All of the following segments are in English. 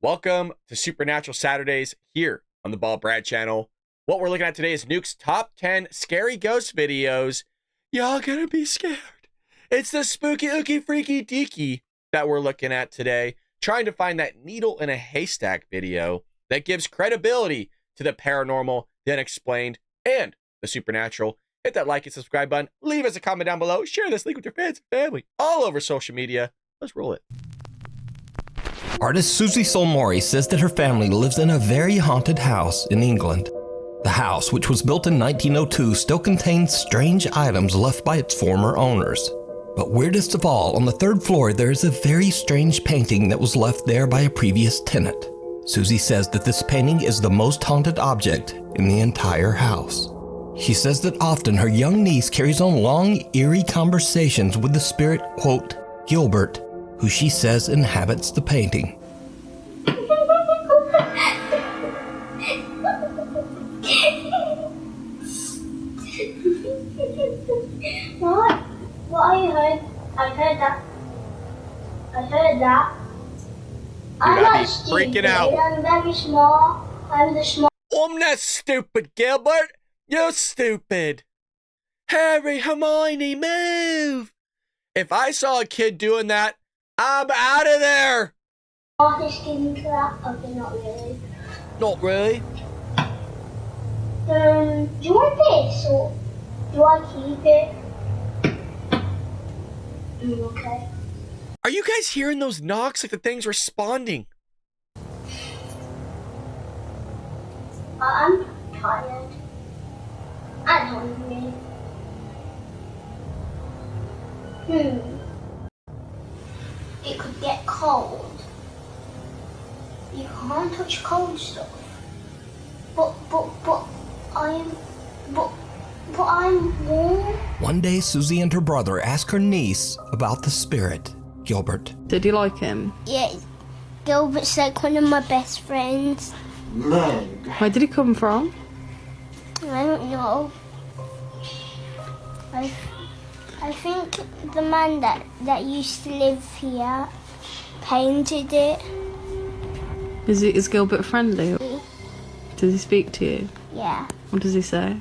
Welcome to Supernatural Saturdays here on the Bald Brad channel. What we're looking at today is Nuke's top 10 scary ghost videos. Y'all gonna be scared. It's the spooky, ooky, freaky, deaky that we're looking at today, trying to find that needle in a haystack video that gives credibility to the paranormal, the unexplained, and the supernatural. Hit that like and subscribe button. Leave us a comment down below. Share this link with your friends and family all over social media. Let's roll it. Artist Susie Solmori says that her family lives in a very haunted house in England. The house, which was built in 1902, still contains strange items left by its former owners. But weirdest of all, on the third floor there is a very strange painting that was left there by a previous tenant. Susie says that this painting is the most haunted object in the entire house. She says that often her young niece carries on long, eerie conversations with the spirit, quote, Gilbert, who she says inhabits the painting. What are you heard? I heard that. I'm not stupid. Freaking out. I'm very smart. I'm the smart. I'm not stupid, Gilbert. You're stupid. Harry, Hermione, move. If I saw a kid doing that, I'm out of there. Smartest into that? Okay, not really. Not really. Do you want this or do I keep it? Okay. Are you guys hearing those knocks like the thing's responding? I'm tired. I'm hungry. It could get cold. You can't touch cold stuff. But I'm warm. One day, Susie and her brother ask her niece about the spirit, Gilbert. Did you like him? Yeah, Gilbert's like one of my best friends. Where did he come from? I don't know. I think the man that used to live here painted it. Is Gilbert friendly? Does he speak to you? Yeah, What does he say?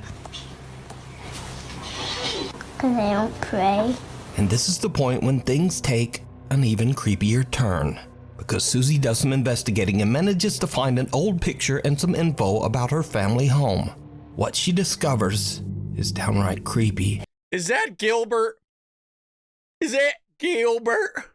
because I don't pray. And this is the point when things take an even creepier turn, because Susie does some investigating and manages to find an old picture and some info about her family home. What she discovers is downright creepy. Is that Gilbert? Is that Gilbert?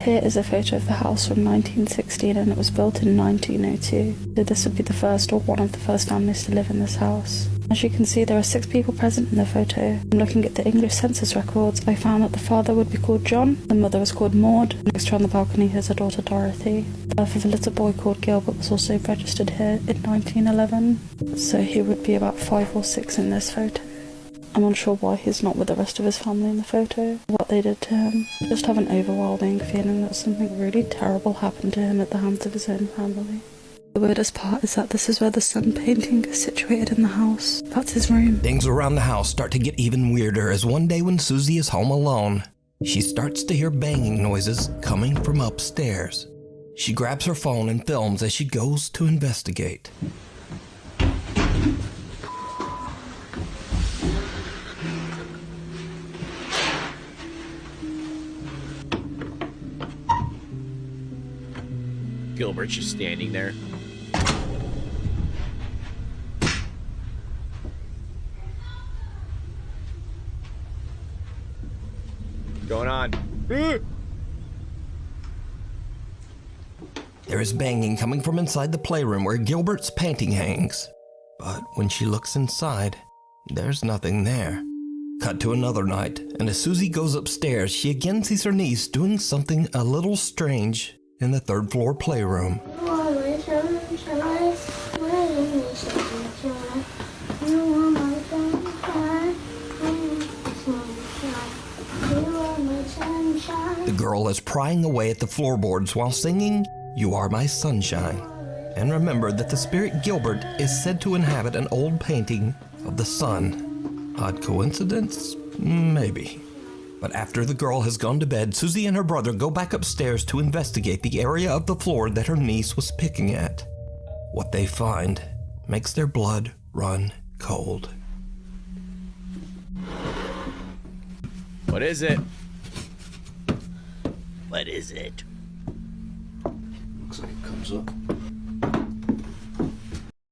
Here is a photo of the house from 1916 and it was built in 1902. So this would be the first or one of the first families to live in this house. As you can see, there are 6 people present in the photo. From looking at the English census records, I found that the father would be called John, the mother was called Maud, and next to her on the balcony is her daughter Dorothy. The birth of a little boy called Gilbert was also registered here in 1911, so he would be about 5 or 6 in this photo. I'm unsure why he's not with the rest of his family in the photo, what they did to him. I just have an overwhelming feeling that something really terrible happened to him at the hands of his own family. The weirdest part is that this is where the sun painting is situated in the house. That's his room. Things around the house start to get even weirder as one day when Susie is home alone, she starts to hear banging noises coming from upstairs. She grabs her phone and films as she goes to investigate. Gilbert's just standing there. What's going on? There is banging coming from inside the playroom where Gilbert's painting hangs. But when she looks inside, there's nothing there. Cut to another night, and as Susie goes upstairs, she again sees her niece doing something a little strange in the third floor playroom. The girl is prying away at the floorboards while singing, "You Are My Sunshine." And remember that the spirit Gilbert is said to inhabit an old painting of the sun. Odd coincidence? Maybe. But after the girl has gone to bed, Susie and her brother go back upstairs to investigate the area of the floor that her niece was picking at. What they find makes their blood run cold. What is it? What is it? Looks like it comes up.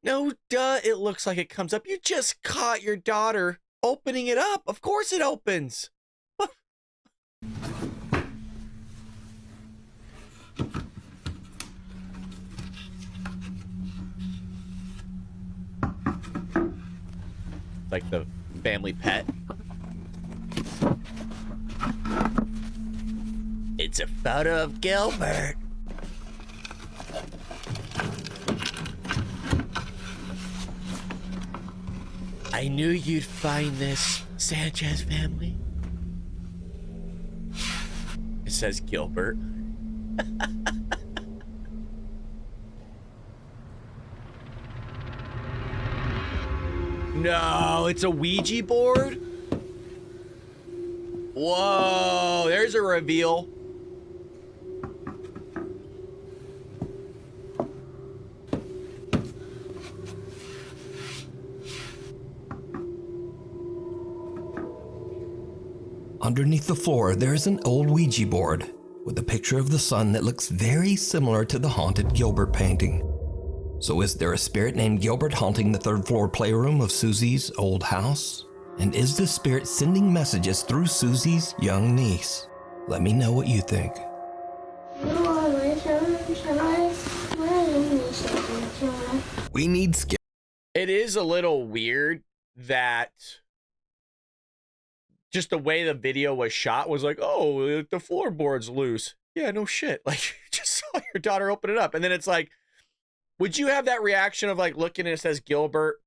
No, duh, it looks like it comes up. You just caught your daughter opening it up. Of course it opens. Like the family pet. It's a photo of Gilbert. I knew you'd find this, Sanchez family. It says Gilbert. No, it's a Ouija board? Whoa, there's a reveal. Underneath the floor, there is an old Ouija board with a picture of the sun that looks very similar to the haunted Gilbert painting. So is there a spirit named Gilbert haunting the third floor playroom of Susie's old house? And is the spirit sending messages through Susie's young niece? Let me know what you think. We need scare. It is a little weird that just the way the video was shot was like, oh, the floorboard's loose. Yeah, no shit. Like, you just saw your daughter open it up. And then it's like, would you have that reaction of like looking and it says Gilbert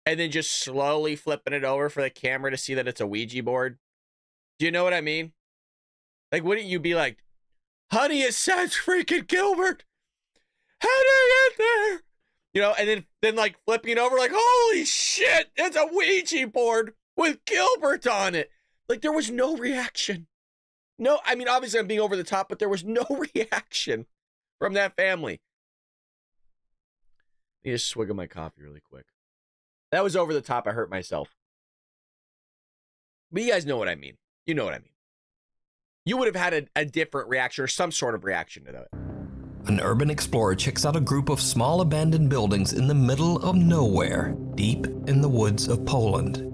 and then just slowly flipping it over for the camera to see that it's a Ouija board? Do you know what I mean? Like, wouldn't you be like, honey, it says freaking Gilbert. How did I get there? You know, and then like flipping it over like, holy shit, it's a Ouija board with Gilbert on it. Like, there was no reaction. No, I mean, obviously I'm being over the top, but there was no reaction from that family. I need a swig of my coffee really quick. That was over the top. I hurt myself. But you guys know what I mean. You know what I mean. You would have had a different reaction or some sort of reaction to that. An urban explorer checks out a group of small abandoned buildings in the middle of nowhere, deep in the woods of Poland.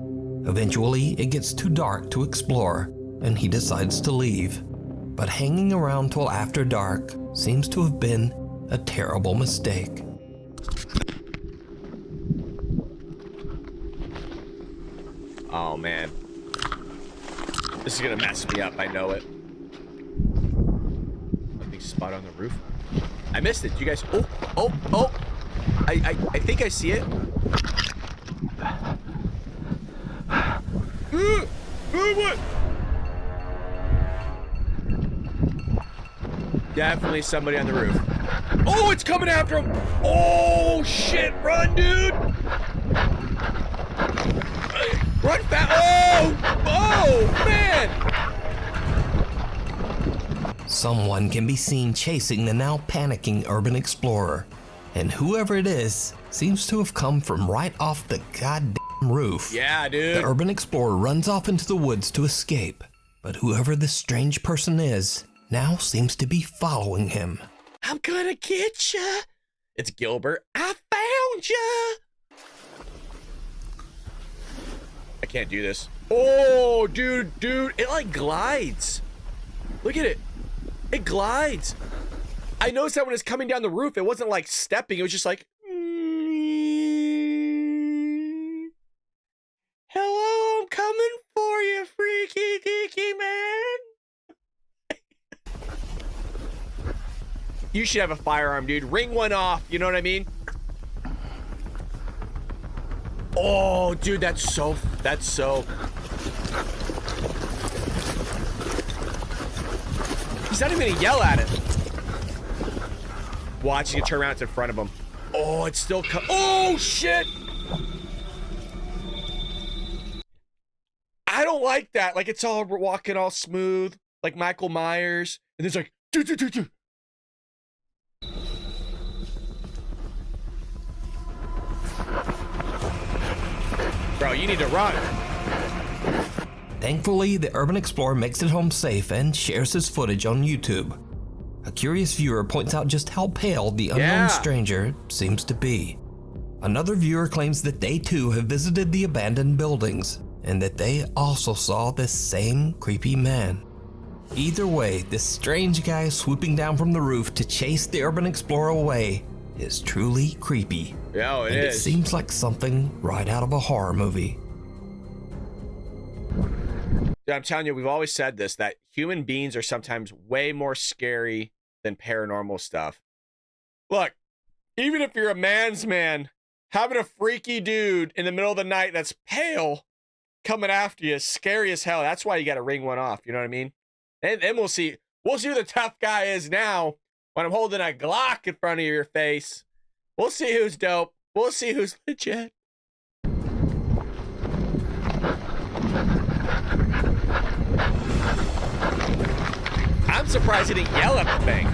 Eventually, it gets too dark to explore, and he decides to leave. But hanging around till after dark seems to have been a terrible mistake. Oh, man. This is going to mess me up. I know it. A big spot on the roof. I missed it. You guys... Oh. I think I see it. What? Definitely somebody on the roof. Oh, it's coming after him. Oh, shit. Run, dude. Run fast. Oh, man. Someone can be seen chasing the now panicking urban explorer, and whoever it is seems to have come from right off the goddamn roof. Yeah, dude. The urban explorer runs off into the woods to escape, but whoever this strange person is now seems to be following him. I'm gonna get ya. It's Gilbert. I found ya. I can't do this. Oh, dude, it like glides. Look at it. It glides. I noticed that when it's coming down the roof, it wasn't like stepping. It was just like, hello, I'm coming for you, freaky deaky man. You should have a firearm, dude. Ring one off. You know what I mean? Oh, dude, that's so. He's not even gonna yell at it. Watch, you turn around, it's in front of him. Oh, it's still oh, shit. I don't don't like that. Like, it's all walking all smooth, like Michael Myers. And it's like, do, do, do, do. Bro, you need to run. Thankfully, the urban explorer makes it home safe and shares his footage on YouTube. A curious viewer points out just how pale the unknown stranger seems to be. Another viewer claims that they too have visited the abandoned buildings and that they also saw this same creepy man. Either way, this strange guy swooping down from the roof to chase the urban explorer away is truly creepy. Yeah, it is. It seems like something right out of a horror movie. Dude, I'm telling you, we've always said this, that human beings are sometimes way more scary than paranormal stuff. Look, even if you're a man's man, having a freaky dude in the middle of the night that's pale coming after you is scary as hell. That's why you got to ring one off. You know what I mean? And we'll see. We'll see who the tough guy is now when I'm holding a Glock in front of your face. We'll see who's dope. We'll see who's legit. I'm surprised he didn't yell at the thing.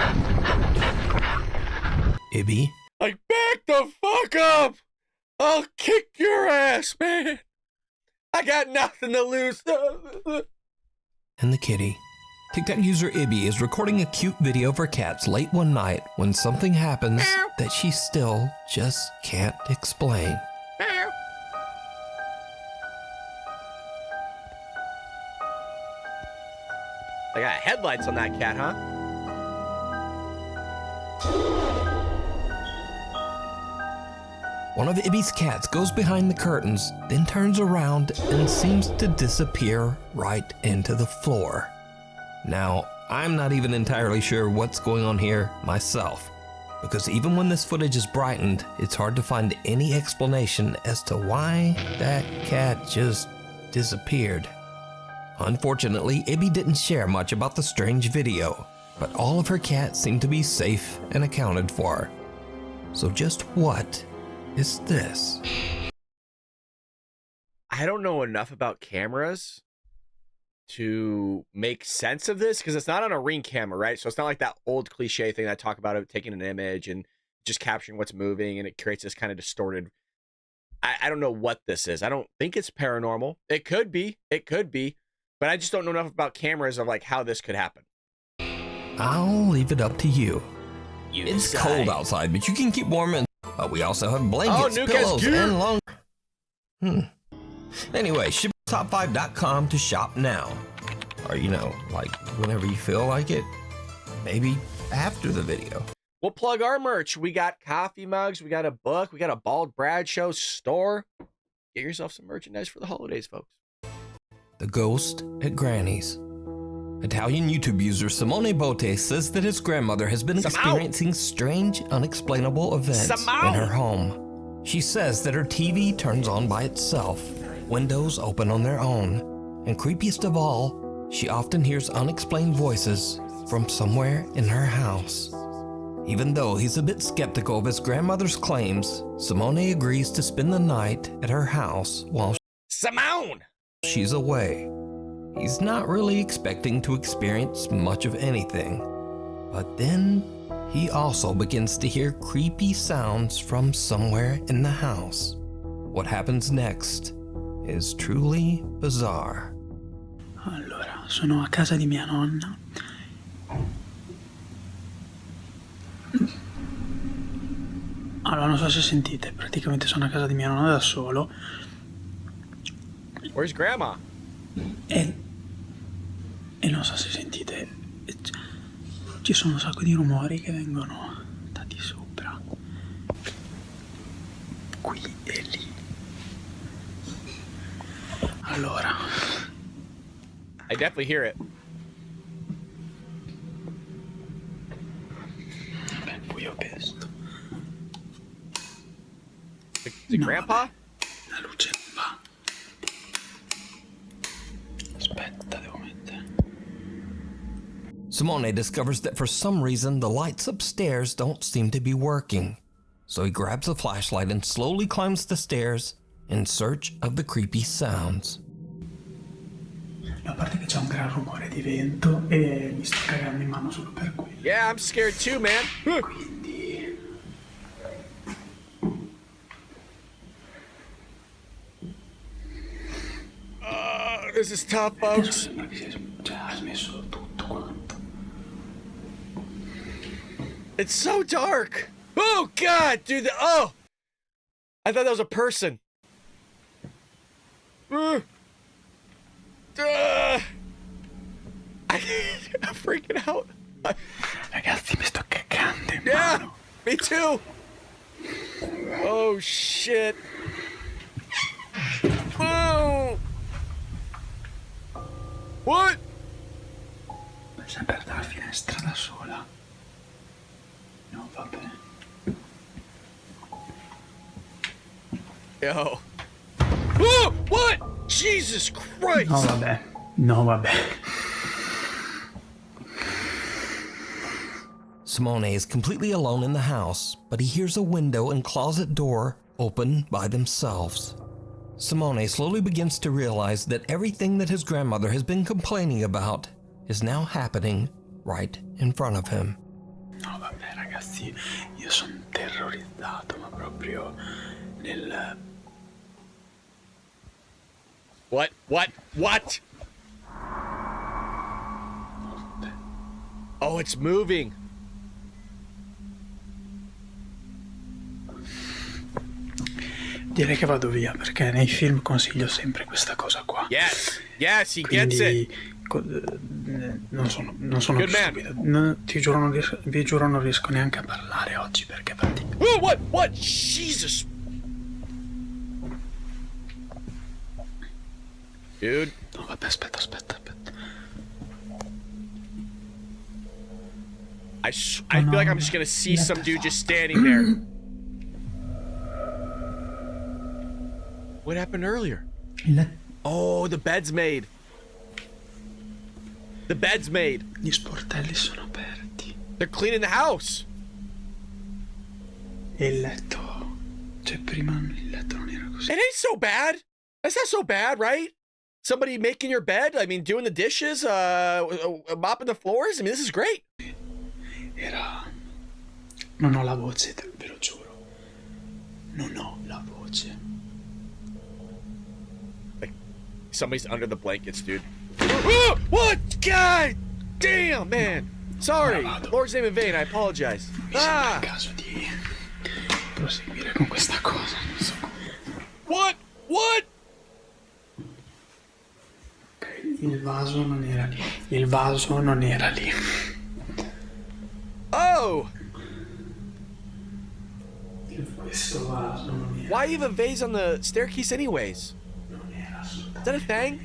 Ibby? Like, back the fuck up! I'll kick your ass, man! I got nothing to lose. And the kitty. TikTok user Ibby is recording a cute video for cats late one night when something happens that she still just can't explain. I got headlights on that cat, huh? One of Ibby's cats goes behind the curtains, then turns around and seems to disappear right into the floor. Now, I'm not even entirely sure what's going on here myself, because even when this footage is brightened, it's hard to find any explanation as to why that cat just disappeared. Unfortunately, Ibby didn't share much about the strange video, but all of her cats seem to be safe and accounted for. So just what is this? I don't know enough about cameras to make sense of this, because it's not on a Ring camera, right? So it's not like that old cliche thing I talk about of taking an image and just capturing what's moving, and it creates this kind of distorted. I don't know what this is. I don't think it's paranormal. It could be, but I just don't know enough about cameras of like how this could happen. I'll leave it up to you. It's cold outside, but you can keep warm, and we also have blankets, pillows, and long. Anyway, shiptop5.com to shop now. Or, you know, like whenever you feel like it. Maybe after the video. We'll plug our merch. We got coffee mugs, we got a book, we got a Bald Brad Show store. Get yourself some merchandise for the holidays, folks. The Ghost at Granny's. Italian YouTube user Simone Botte says that his grandmother has been experiencing strange, unexplainable events in her home. She says that her TV turns on by itself, windows open on their own, and creepiest of all, she often hears unexplained voices from somewhere in her house. Even though he's a bit skeptical of his grandmother's claims, Simone agrees to spend the night at her house while she's away. He's not really expecting to experience much of anything, but then he also begins to hear creepy sounds from somewhere in the house. What happens next is truly bizarre. Allora, sono a casa di mia nonna. Allora, non so se sentite, praticamente sono a casa di mia nonna da solo. Where's grandma? E non so se sentite, ci sono un sacco di rumori che vengono da di sopra, qui e lì. Allora, I definitely hear it. Vabbè, buio pesto. Is it grandpa? La luce non va. Aspetta, devo mettere. Simone discovers that for some reason the lights upstairs don't seem to be working. So he grabs a flashlight and slowly climbs the stairs in search of the creepy sounds. A parte che c'è un gran rumore di vento e mi sto cagando in mano solo per quello. Yeah, I'm scared too, man. Quindi... This is tough, Adesso folks. sembra che ha smesso tutto quanto. It's so dark. Oh, God, dude. Oh, I thought that was a person. I'm freaking out. Ragazzi, mi sto cagando in Yeah, mano. me too. Oh, shit. Oh. What? Si è aperta la finestra da sola. No, vabbè. Yo. Oh, what? Jesus Christ. No, vabbè. No, vabbè. Simone is completely alone in the house, but he hears a window and closet door open by themselves. Simone slowly begins to realize that everything that his grandmother has been complaining about is now happening right in front of him. No, vabbè, ragazzi, io sono terrorizzato, ma proprio nel... What? Oh, it's moving. Direi che vado via, perché nei film consiglio sempre questa cosa qua. Yes, he gets Quindi, it. non sono Good più man. stupido. Ti giuro, vi giuro, non riesco neanche a parlare oggi, perché praticamente... Oh, what? Jesus. Dude. No, vabbè, aspetta. I feel like I'm just gonna see some dude just standing there. What happened earlier? Oh, the bed's made. The bed's made. Gli sportelli sono aperti. They're cleaning the house. E il letto... Cioè, prima il letto non era così. It ain't so bad. That's not so bad, right? Somebody making your bed. I mean, doing the dishes, mopping the floors. I mean, this is great. Era... Non ho la voce, ve lo giuro. Non ho la voce. Somebody's under the blankets, dude. Oh, what? God damn, man. Sorry. Lord's name in vain. I apologize. Mi sembra il caso di proseguire con questa cosa. Non so come. What? Il vaso non era lì. Il vaso non era lì. Oh! Questo vaso non era. Why you have a vase on the staircase anyways? Non era assolutamente. Is that a thing?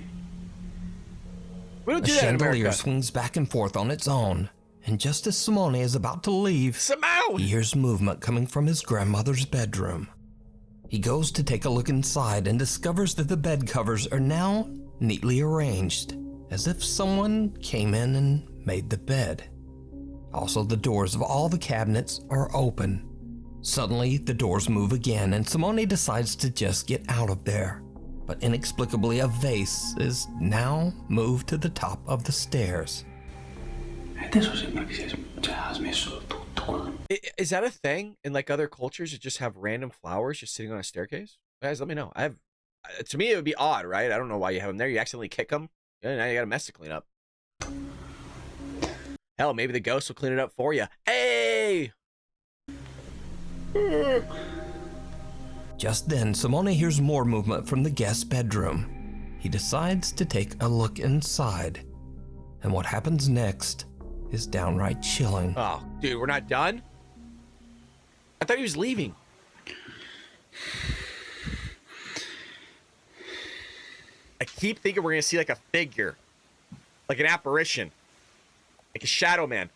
We don't A do that in chandelier America. swings back and forth on its own, and just as Simone is about to leave, Simone! he hears movement coming from his grandmother's bedroom. He goes to take a look inside and discovers that the bed covers are now neatly arranged, as if someone came in and made the bed. Also, the doors of all the cabinets are open. Suddenly, the doors move again, and Simone decides to just get out of there. But inexplicably, a vase is now moved to the top of the stairs. Adesso sembra che ha smesso tutto quanto. Is that a thing in like other cultures to just have random flowers just sitting on a staircase? Guys, let me know. To me, it would be odd, right? I don't know why you have them there. You accidentally kick them. Yeah, now you got a mess to clean up. Hell, maybe the ghost will clean it up for you. Hey! Just then, Simone hears more movement from the guest's bedroom. He decides to take a look inside. And what happens next is downright chilling. Oh, dude, we're not done? I thought he was leaving. I keep thinking we're going to see like a figure. Like an apparition. Like a shadow man.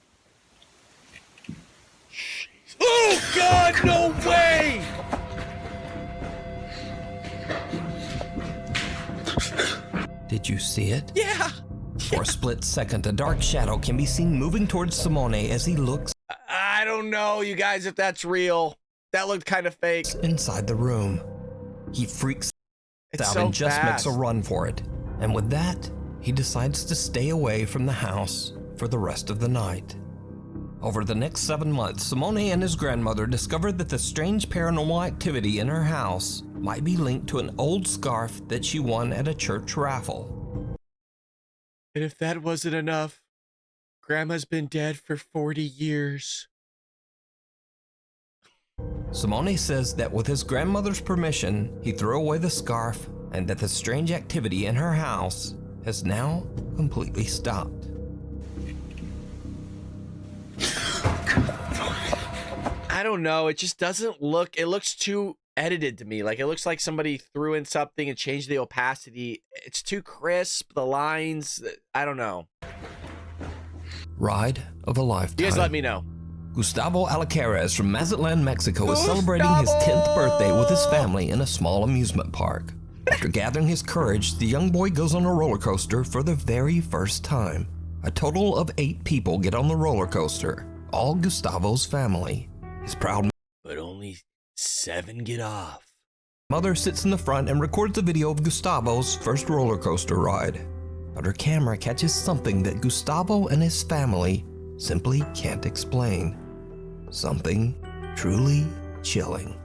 Jeez. Oh, God, no way! Did you see it? Yeah! For a split second, a dark shadow can be seen moving towards Simone as he looks I don't know, you guys, if that's real. That looked kind of fake. inside the room. He freaks It's out so and just fast. makes a run for it. And with that, he decides to stay away from the house for the rest of the night. Over the next 7 months, Simone and his grandmother discovered that the strange paranormal activity in her house might be linked to an old scarf that she won at a church raffle. And if that wasn't enough, Grandma's been dead for 40 years. Simone says that with his grandmother's permission, he threw away the scarf and that the strange activity in her house has now completely stopped. I don't know. It just doesn't look, it looks too edited to me. Like it looks like somebody threw in something and changed the opacity. It's too crisp. The lines, I don't know. Ride of a lifetime. You guys let me know. Gustavo Alacares from Mazatlan, Mexico is celebrating his 10th birthday with his family in a small amusement park. After gathering his courage, the young boy goes on a roller coaster for the very first time. A total of 8 people get on the roller coaster, all Gustavo's family. His proud But only 7 get off. mother sits in the front and records a video of Gustavo's first roller coaster ride. But her camera catches something that Gustavo and his family simply can't explain. Something truly chilling.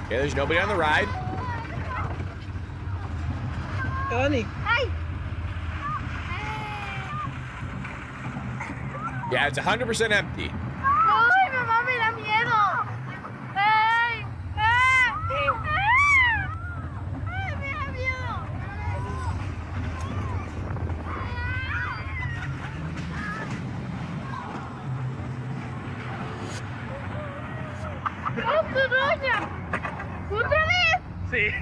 Okay, there's nobody on the ride. Honey. Yeah, it's 100% empty. ¡Ay, mamá, me da miedo! ¡Ay! ¡Ay! ¡Ay, me da miedo! ¡Oh, doña! ¿Otra vez? Sí.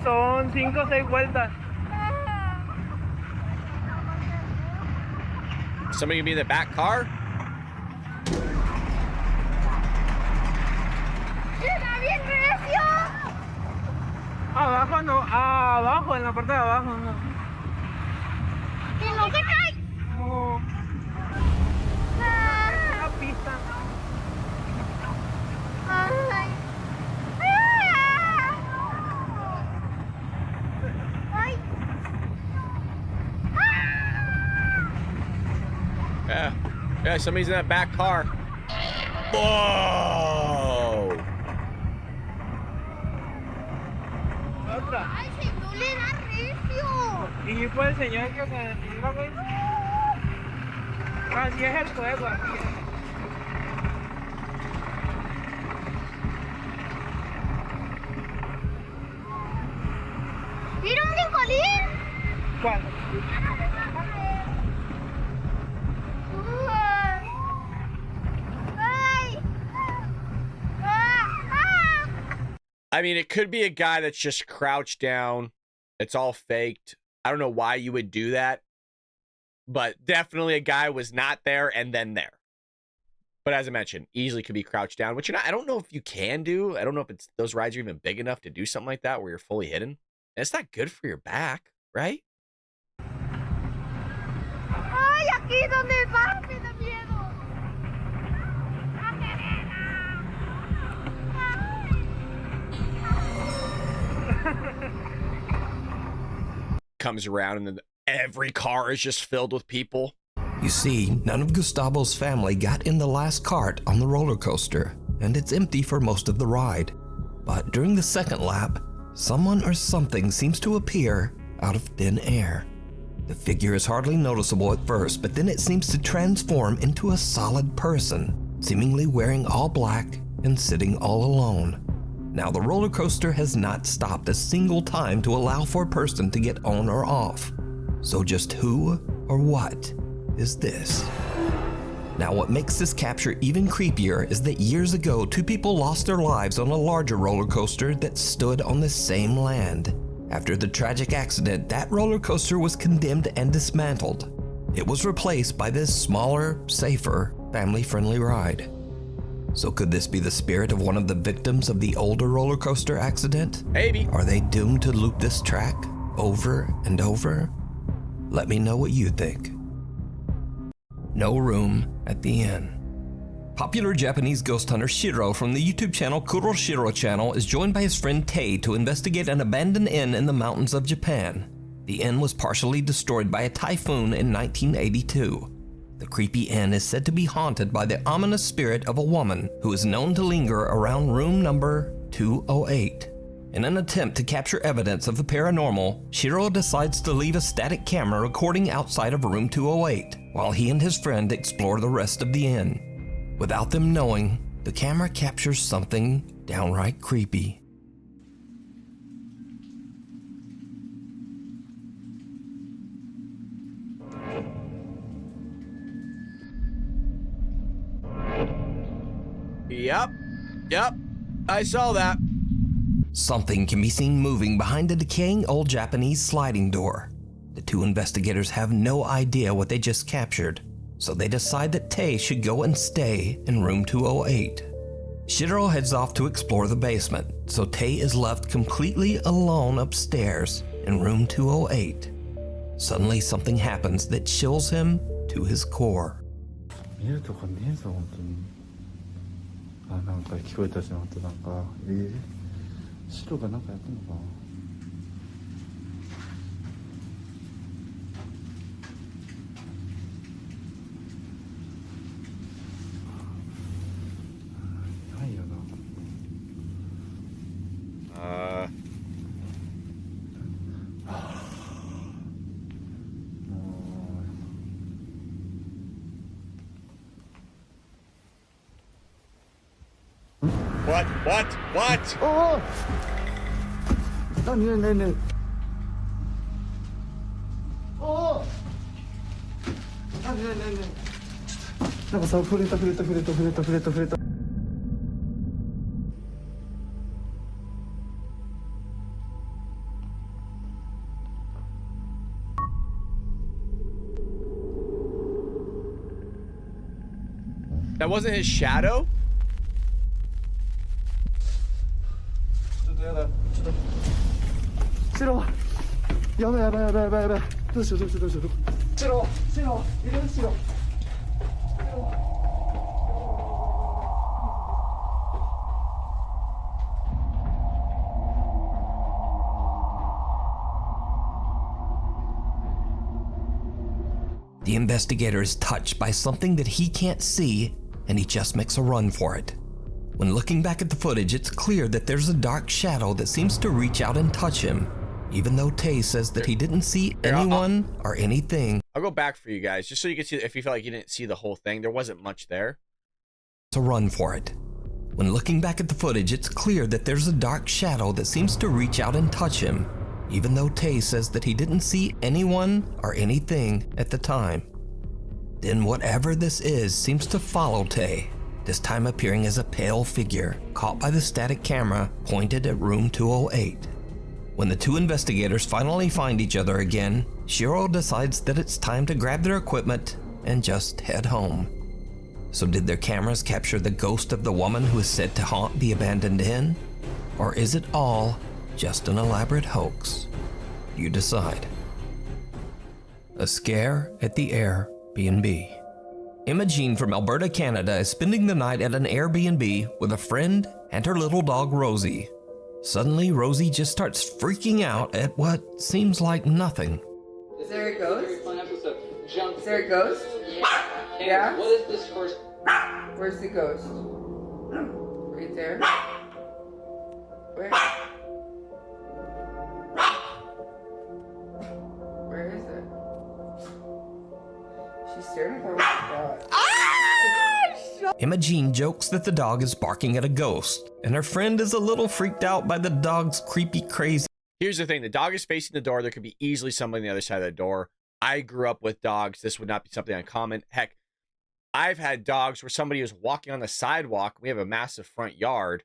Son 5 o 6 vueltas. Somebody gonna be in the back car? ¡Está bien recio! Abajo no, abajo, en la parte de abajo no. ¡Que no se cae! No, ¡Ay! la pista. ¡Ay! ¡Ay! Yeah, somebody's in that back car. Whoa! Otra. ¡Ay, si no le da recio! Y fue el señor que se detenga, güey. Así es el juego, así es. ¡Mira un brincolín! ¿Cuál? ¡Ay! I mean, it could be a guy that's just crouched down. It's all faked. I don't know why you would do that. But definitely a guy was not there and then there. But as I mentioned, easily could be crouched down, which I don't know if you can do. I don't know if it's those rides are even big enough to do something like that where you're fully hidden. And it's not good for your back, right? ¡Ay, aquí donde va! ¡Me da miedo! Comes around and then every car is just filled with people. You see, none of Gustavo's family got in the last cart on the roller coaster, and it's empty for most of the ride. But during the second lap, someone or something seems to appear out of thin air. The figure is hardly noticeable at first, but then it seems to transform into a solid person, seemingly wearing all black and sitting all alone. Now, the roller coaster has not stopped a single time to allow for a person to get on or off. So just who or what is this? Now, what makes this capture even creepier is that years ago, 2 people lost their lives on a larger roller coaster that stood on the same land. After the tragic accident, that roller coaster was condemned and dismantled. It was replaced by this smaller, safer, family-friendly ride. So could this be the spirit of one of the victims of the older roller coaster accident? Maybe. Are they doomed to loop this track over and over? Let me know what you think. no room at the inn. Popular Japanese ghost hunter Shiro from the YouTube channel Kuro Shiro Channel is joined by his friend Tei to investigate an abandoned inn in the mountains of Japan. The inn was partially destroyed by a typhoon in 1982. The creepy inn is said to be haunted by the ominous spirit of a woman who is known to linger around room number 208. In an attempt to capture evidence of the paranormal, Shiro decides to leave a static camera recording outside of room 208, while he and his friend explore the rest of the inn. Without them knowing, the camera captures something downright creepy. Yep, I saw that. Something can be seen moving behind a decaying old Japanese sliding door. The two investigators have no idea what they just captured, so they decide that Tei should go and stay in room 208. Shiro heads off to explore the basement, so Tei is left completely alone upstairs in room 208. Suddenly something happens that chills him to his core. 見るとかねえぞ本当に。あ、なんか聞こえたし、本当なんか白がなんかやってんのかな。ないよな。What? ああ。ねえねえねえ。ああ。ねえねえねえ。なんかさ、触れた。That wasn't his shadow? ちょっとやだ。白。やばい。どうしよう。白。入れる白。The investigator is touched by something that he can't see, and he just makes a run for it. When looking back at the footage, it's clear that there's a dark shadow that seems to reach out and touch him, even though Tei says that he didn't see anyone or anything. I'll go back for you guys, just so you can see if you felt like you didn't see the whole thing. There wasn't much there. To run for it. When looking back at the footage, it's clear that there's a dark shadow that seems to reach out and touch him, even though Tei says that he didn't see anyone or anything at the time. Then whatever this is seems to follow Tei, this time appearing as a pale figure caught by the static camera pointed at room 208. When the two investigators finally find each other again, Shiro decides that it's time to grab their equipment and just head home. So did their cameras capture the ghost of the woman who is said to haunt the abandoned inn? Or is it all just an elaborate hoax? You decide. A scare at the Airbnb. Imogene from Alberta, Canada is spending the night at an Airbnb with a friend and her little dog Rosie. Suddenly, Rosie just starts freaking out at what seems like nothing. Is there a ghost? Is there a ghost? Yeah? What is this first? Where's the ghost? Right there? Where? Where is it? She's staring at her with the dog. Imogene jokes that the dog is barking at a ghost, and her friend is a little freaked out by the dog's creepy crazy. Here's the thing. The dog is facing the door. There could be easily somebody on the other side of the door. I grew up with dogs. This would not be something uncommon. Heck, I've had dogs where somebody was walking on the sidewalk. We have a massive front yard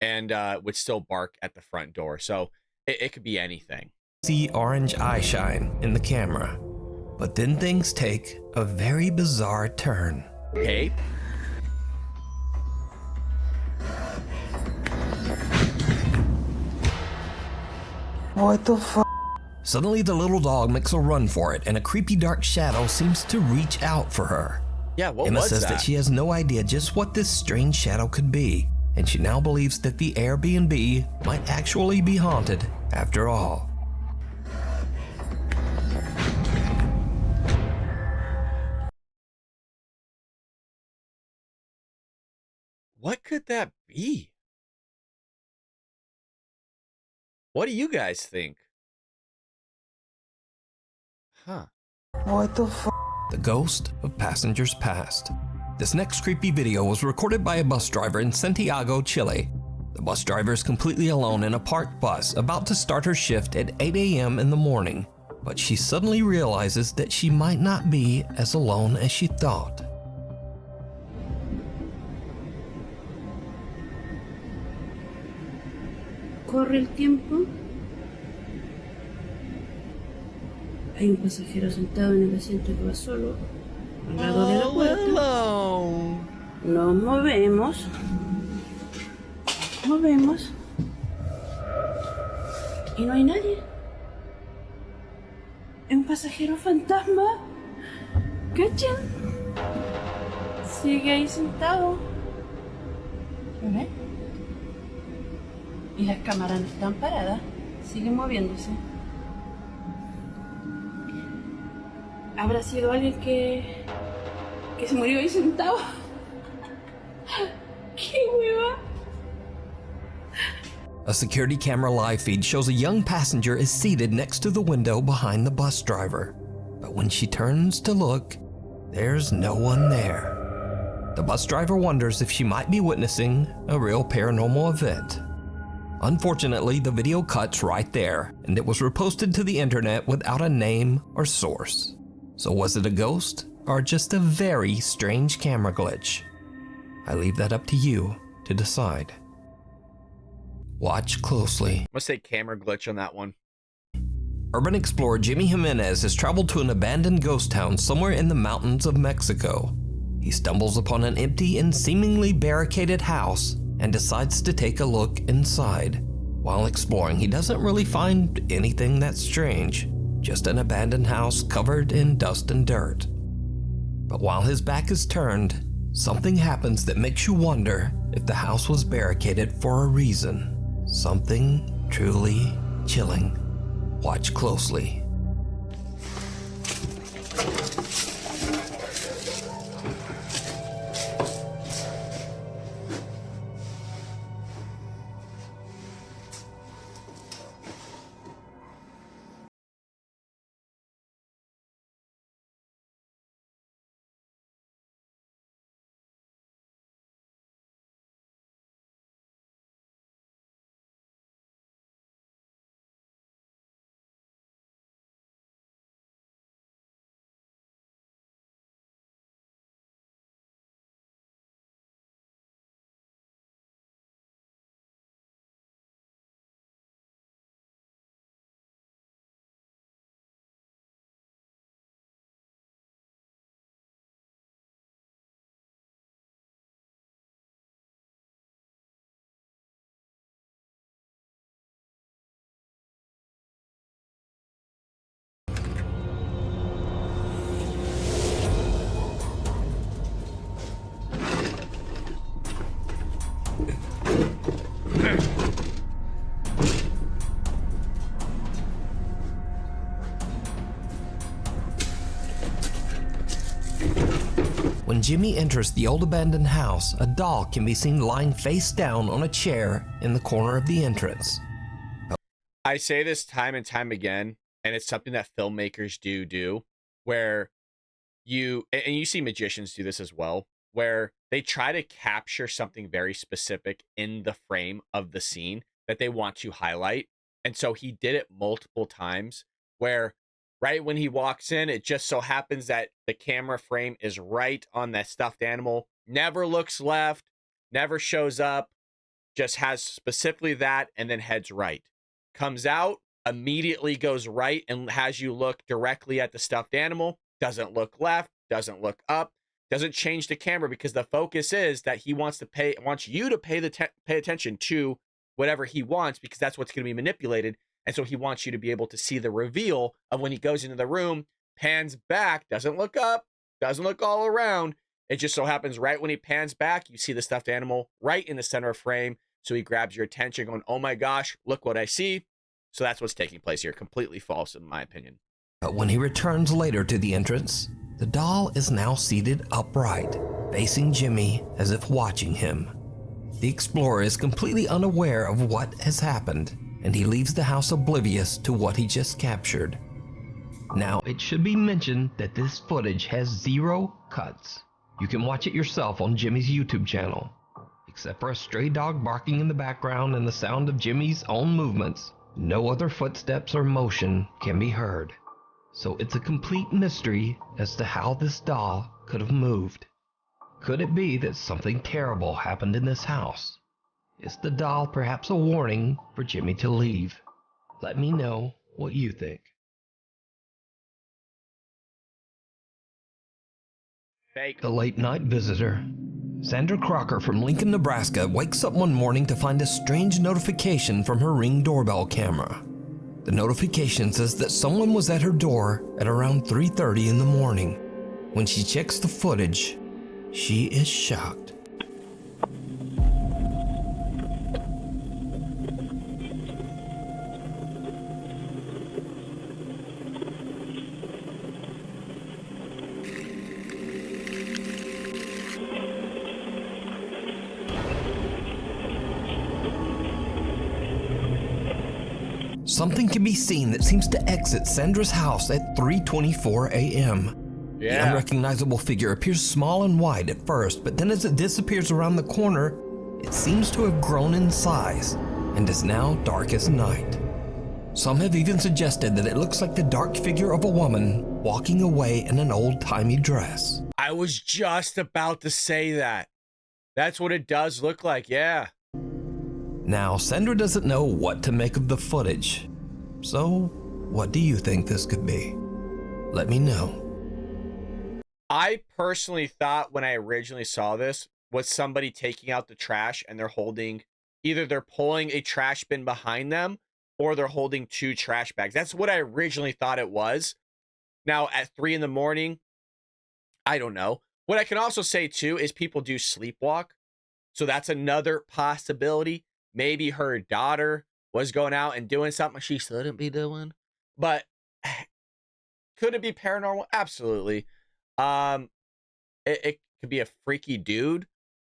and would still bark at the front door. So it could be anything. See orange eye shine in the camera. But then things take a very bizarre turn. Okay. What the fuck? Suddenly the little dog makes a run for it, and a creepy dark shadow seems to reach out for her. Yeah, what Emma was says that she has no idea just what this strange shadow could be, and she now believes that the Airbnb might actually be haunted after all. What could that be? What do you guys think? Huh. The ghost of passengers past. This next creepy video was recorded by a bus driver in Santiago, Chile. The bus driver is completely alone in a parked bus about to start her shift at 8 a.m. in the morning, but she suddenly realizes that she might not be as alone as she thought. Corre el tiempo. Hay un pasajero sentado en el asiento que va solo, al lado de la puerta. Hello. Nos movemos. Movemos. Y no hay nadie. Es un pasajero fantasma. ¿Cachan? Sigue ahí sentado. ¿Lo ven? Y las cámaras no están paradas. Siguen moviéndose. ¿Habrá sido alguien que se murió ahí sentado? ¡Qué hueva! A security camera live feed shows a young passenger is seated next to the window behind the bus driver. But when she turns to look, there's no one there. The bus driver wonders if she might be witnessing a real paranormal event. Unfortunately, the video cuts right there, and it was reposted to the internet without a name or source. So was it a ghost or just a very strange camera glitch? I leave that up to you to decide. Watch closely. Must say camera glitch on that one. Urban explorer Jimmy Jimenez has traveled to an abandoned ghost town somewhere in the mountains of Mexico. He stumbles upon an empty and seemingly barricaded house and decides to take a look inside. While exploring, he doesn't really find anything that strange, just an abandoned house covered in dust and dirt. But while his back is turned, something happens that makes you wonder if the house was barricaded for a reason. Something truly chilling. Watch closely. When Jimmy enters the old abandoned house, a doll can be seen lying face down on a chair in the corner of the entrance. I say this time and time again, and it's something that filmmakers do, where you see magicians do this as well, where they try to capture something very specific in the frame of the scene that they want to highlight. And so he did it multiple times where right when he walks in, it just so happens that the camera frame is right on that stuffed animal, never looks left, never shows up, just has specifically that, and then heads right. Comes out, immediately goes right and has you look directly at the stuffed animal, doesn't look left, doesn't look up, doesn't change the camera because the focus is that he wants you to pay attention to whatever he wants because that's what's going to be manipulated. And so he wants you to be able to see the reveal of when he goes into the room, pans back, doesn't look up, doesn't look all around, It just so happens right when he pans back, you see the stuffed animal right in the center of frame. So he grabs your attention going, oh my gosh, look what I see. So that's what's taking place here. Completely false, in my opinion. But when he returns later to the entrance, the doll is now seated upright, facing Jimmy as if watching him. The explorer is completely unaware of what has happened, and he leaves the house oblivious to what he just captured. Now, it should be mentioned that this footage has 0 cuts. You can watch it yourself on Jimmy's YouTube channel. Except for a stray dog barking in the background and the sound of Jimmy's own movements, no other footsteps or motion can be heard. So it's a complete mystery as to how this doll could have moved. Could it be that something terrible happened in this house? Is the doll perhaps a warning for Jimmy to leave? Let me know what you think. Fake. The late night visitor. Sandra Crocker from Lincoln, Nebraska wakes up one morning to find a strange notification from her Ring doorbell camera. The notification says that someone was at her door at around 3:30 in the morning. When she checks the footage, she is shocked. Something can be seen that seems to exit Sandra's house at 3:24 a.m. The Yeah. unrecognizable figure appears small and wide at first, but then as it disappears around the corner, it seems to have grown in size and is now dark as night. Some have even suggested that it looks like the dark figure of a woman walking away in an old-timey dress. I was just about to say that. That's what it does look like, yeah. Now, Sandra doesn't know what to make of the footage. So, what do you think this could be? Let me know. I personally thought when I originally saw this was somebody taking out the trash and they're holding, either they're pulling a trash bin behind them or they're holding 2 trash bags. That's what I originally thought it was. Now at 3 in the morning, I don't know. What I can also say too is people do sleepwalk. So that's another possibility. Maybe her daughter was going out and doing something she shouldn't be doing. But could it be paranormal? Absolutely. It could be a freaky dude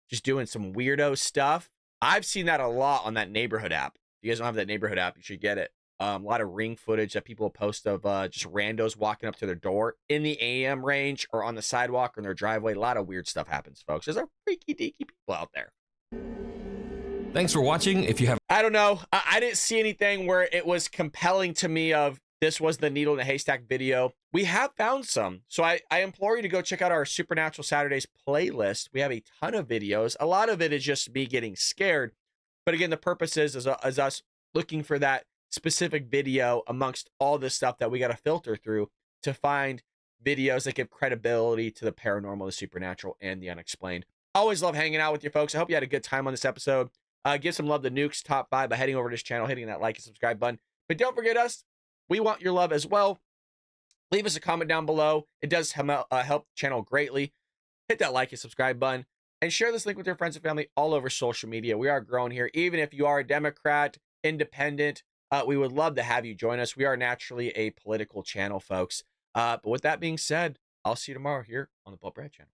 just doing some weirdo stuff. I've seen that a lot on that neighborhood app. If you guys don't have that neighborhood app, you should get it. A lot of Ring footage that people post of just randos walking up to their door in the AM range or on the sidewalk or in their driveway. A lot of weird stuff happens, folks. There's a freaky deaky people out there. Thanks for watching. If you have I don't know. I didn't see anything where it was compelling to me of this was the needle in the haystack video. We have found some. So I implore you to go check out our Supernatural Saturdays playlist. We have a ton of videos. A lot of it is just me getting scared. But again, the purpose is us looking for that specific video amongst all this stuff that we got to filter through to find videos that give credibility to the paranormal, the supernatural, and the unexplained. Always love hanging out with you folks. I hope you had a good time on this episode. Give some love to Nuke's Top 5 by heading over to this channel, hitting that like and subscribe button. But don't forget us. We want your love as well. Leave us a comment down below. It does help the channel greatly. Hit that like and subscribe button. And share this link with your friends and family all over social media. We are growing here. Even if you are a Democrat, independent, we would love to have you join us. We are naturally a political channel, folks. But with that being said, I'll see you tomorrow here on the Bald Brad channel.